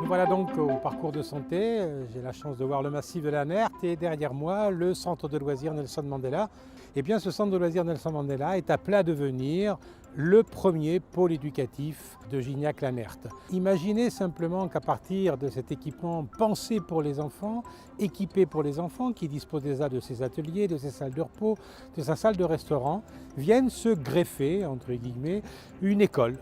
Voilà donc au parcours de santé. J'ai la chance de voir le massif de la Nert et derrière moi le centre de loisirs Nelson Mandela. Eh bien ce centre de loisirs Nelson Mandela est appelé à devenir le premier pôle éducatif de Gignac-la-Nert. Imaginez simplement qu'à partir de cet équipement pensé pour les enfants, équipé pour les enfants, qui dispose déjà de ses ateliers, de ses salles de repos, de sa salle de restaurant, viennent se greffer, entre guillemets, une école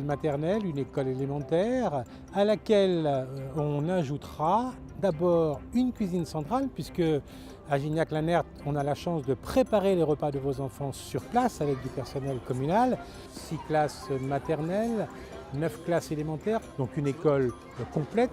maternelle, une école élémentaire, à laquelle on ajoutera d'abord une cuisine centrale, puisque à Gignac-la-Nert, on a la chance de préparer les repas de vos enfants sur place avec du personnel communal, 6 classes maternelles, 9 classes élémentaires, donc une école complète.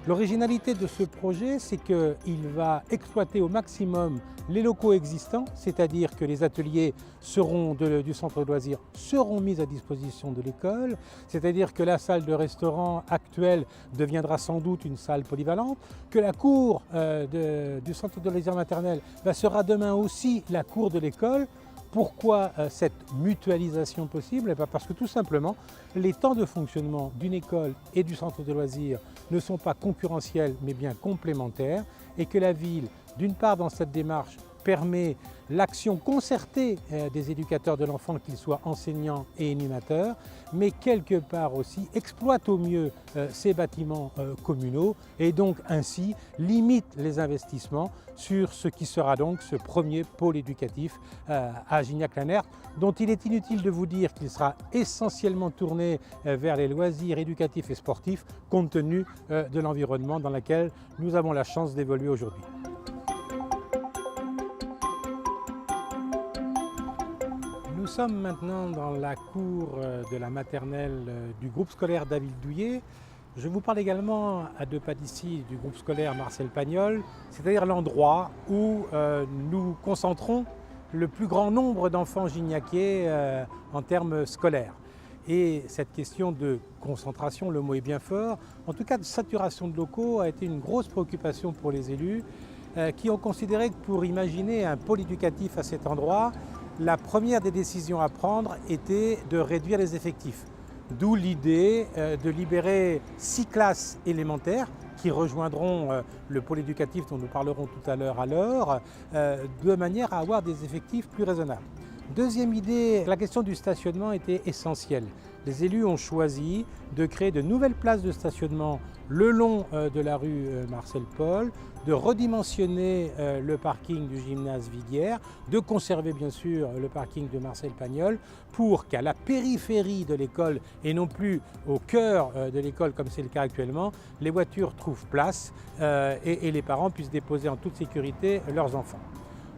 L'originalité de ce projet, c'est qu'il va exploiter au maximum les locaux existants, c'est-à-dire que les ateliers du centre de loisirs seront mis à disposition de l'école, c'est-à-dire que la salle de restaurant actuelle deviendra sans doute une salle polyvalente, que la cour du centre de loisirs maternel sera demain aussi la cour de l'école. Pourquoi cette mutualisation possible? Parce que tout simplement, les temps de fonctionnement d'une école et du centre de loisirs ne sont pas concurrentiels mais bien complémentaires et que la ville, d'une part dans cette démarche, permet l'action concertée des éducateurs de l'enfant, qu'ils soient enseignants et animateurs, mais quelque part aussi exploite au mieux ces bâtiments communaux et donc ainsi limite les investissements sur ce qui sera donc ce premier pôle éducatif à Gignac-la-Nert, dont il est inutile de vous dire qu'il sera essentiellement tourné vers les loisirs éducatifs et sportifs compte tenu de l'environnement dans lequel nous avons la chance d'évoluer aujourd'hui. Nous sommes maintenant dans la cour de la maternelle du groupe scolaire David Douillet. Je vous parle également à 2 pas d'ici du groupe scolaire Marcel Pagnol, c'est-à-dire l'endroit où nous concentrons le plus grand nombre d'enfants gignaciais en termes scolaires. Et cette question de concentration, le mot est bien fort, en tout cas de saturation de locaux a été une grosse préoccupation pour les élus qui ont considéré que pour imaginer un pôle éducatif à cet endroit, la première des décisions à prendre était de réduire les effectifs. D'où l'idée de libérer 6 classes élémentaires qui rejoindront le pôle éducatif dont nous parlerons tout à l'heure, de manière à avoir des effectifs plus raisonnables. Deuxième idée, la question du stationnement était essentielle. Les élus ont choisi de créer de nouvelles places de stationnement le long de la rue Marcel Paul, de redimensionner le parking du gymnase Viguière, de conserver bien sûr le parking de Marcel Pagnol pour qu'à la périphérie de l'école et non plus au cœur de l'école comme c'est le cas actuellement, les voitures trouvent place et les parents puissent déposer en toute sécurité leurs enfants.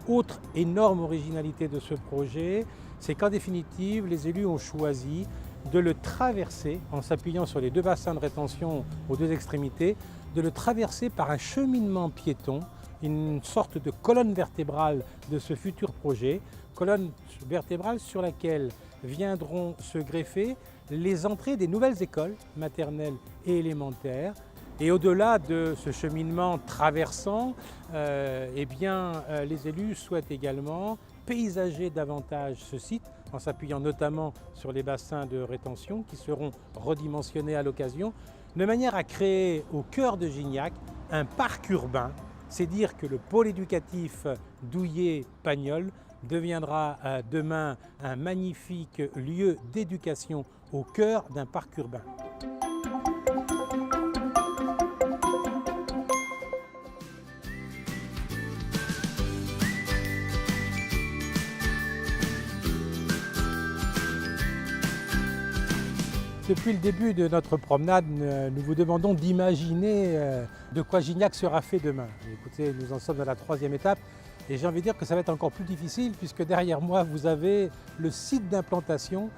Autre énorme originalité de ce projet, c'est qu'en définitive, les élus ont choisi de le traverser en s'appuyant sur les 2 bassins de rétention aux 2 extrémités, de le traverser par un cheminement piéton, une sorte de colonne vertébrale de ce futur projet, colonne vertébrale sur laquelle viendront se greffer les entrées des nouvelles écoles maternelles et élémentaires. Et au-delà de ce cheminement traversant, les élus souhaitent également paysager davantage ce site en s'appuyant notamment sur les bassins de rétention qui seront redimensionnés à l'occasion, de manière à créer au cœur de Gignac un parc urbain. C'est dire que le pôle éducatif Douillet-Pagnol deviendra demain un magnifique lieu d'éducation au cœur d'un parc urbain. Depuis le début de notre promenade, nous vous demandons d'imaginer de quoi Gignac sera fait demain. Écoutez, nous en sommes à la 3e étape et j'ai envie de dire que ça va être encore plus difficile puisque derrière moi, vous avez le site d'implantation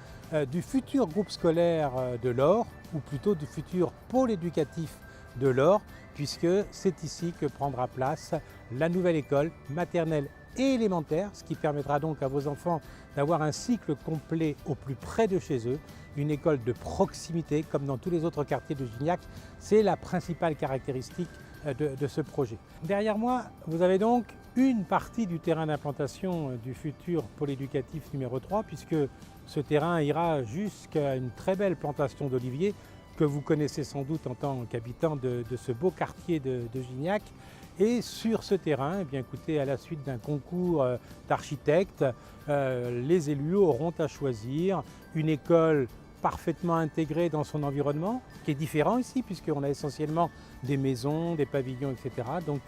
du futur groupe scolaire de l'Or, ou plutôt du futur pôle éducatif de l'Or, puisque c'est ici que prendra place la nouvelle école maternelle et élémentaire, ce qui permettra donc à vos enfants d'avoir un cycle complet au plus près de chez eux, une école de proximité comme dans tous les autres quartiers de Gignac. C'est la principale caractéristique de ce projet. Derrière moi, vous avez donc une partie du terrain d'implantation du futur pôle éducatif numéro 3, puisque ce terrain ira jusqu'à une très belle plantation d'oliviers que vous connaissez sans doute en tant qu'habitant de ce beau quartier de Gignac. Et sur ce terrain, eh bien, écoutez, à la suite d'un concours d'architectes, les élus auront à choisir une école parfaitement intégrée dans son environnement, qui est différent ici, puisqu'on a essentiellement des maisons, des pavillons, etc. Donc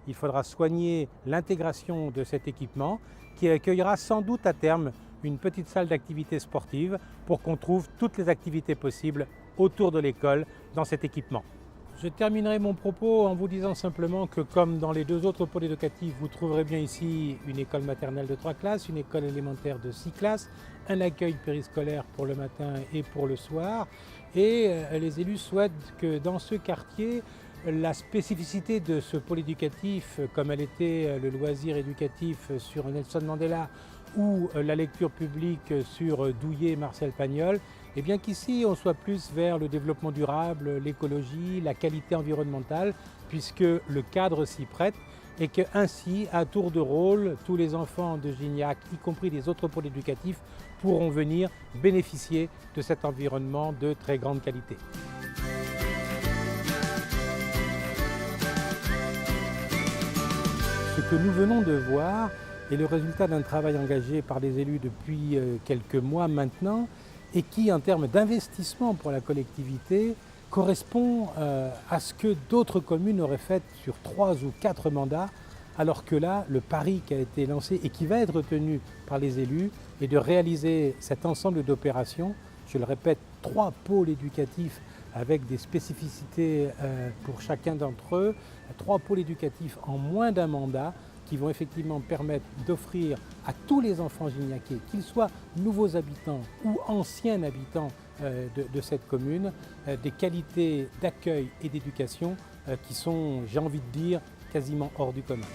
il faudra soigner l'intégration de cet équipement, qui accueillera sans doute à terme une petite salle d'activité sportive pour qu'on trouve toutes les activités possibles autour de l'école dans cet équipement. Je terminerai mon propos en vous disant simplement que comme dans les deux autres pôles éducatifs, vous trouverez bien ici une école maternelle de 3 classes, une école élémentaire de 6 classes, un accueil périscolaire pour le matin et pour le soir. Et les élus souhaitent que dans ce quartier, la spécificité de ce pôle éducatif, comme elle était le loisir éducatif sur Nelson Mandela ou la lecture publique sur Douillet et Marcel Pagnol, et bien qu'ici on soit plus vers le développement durable, l'écologie, la qualité environnementale, puisque le cadre s'y prête et qu'ainsi, à tour de rôle, tous les enfants de Gignac, y compris les autres pôles éducatifs, pourront venir bénéficier de cet environnement de très grande qualité. Ce que nous venons de voir est le résultat d'un travail engagé par les élus depuis quelques mois maintenant, et qui, en termes d'investissement pour la collectivité, correspond à ce que d'autres communes auraient fait sur 3 ou 4 mandats, alors que là, le pari qui a été lancé et qui va être retenu par les élus est de réaliser cet ensemble d'opérations, je le répète, 3 pôles éducatifs avec des spécificités pour chacun d'entre eux, 3 pôles éducatifs en moins d'un mandat, qui vont effectivement permettre d'offrir à tous les enfants gignacais, qu'ils soient nouveaux habitants ou anciens habitants de cette commune, des qualités d'accueil et d'éducation qui sont, j'ai envie de dire, quasiment hors du commun.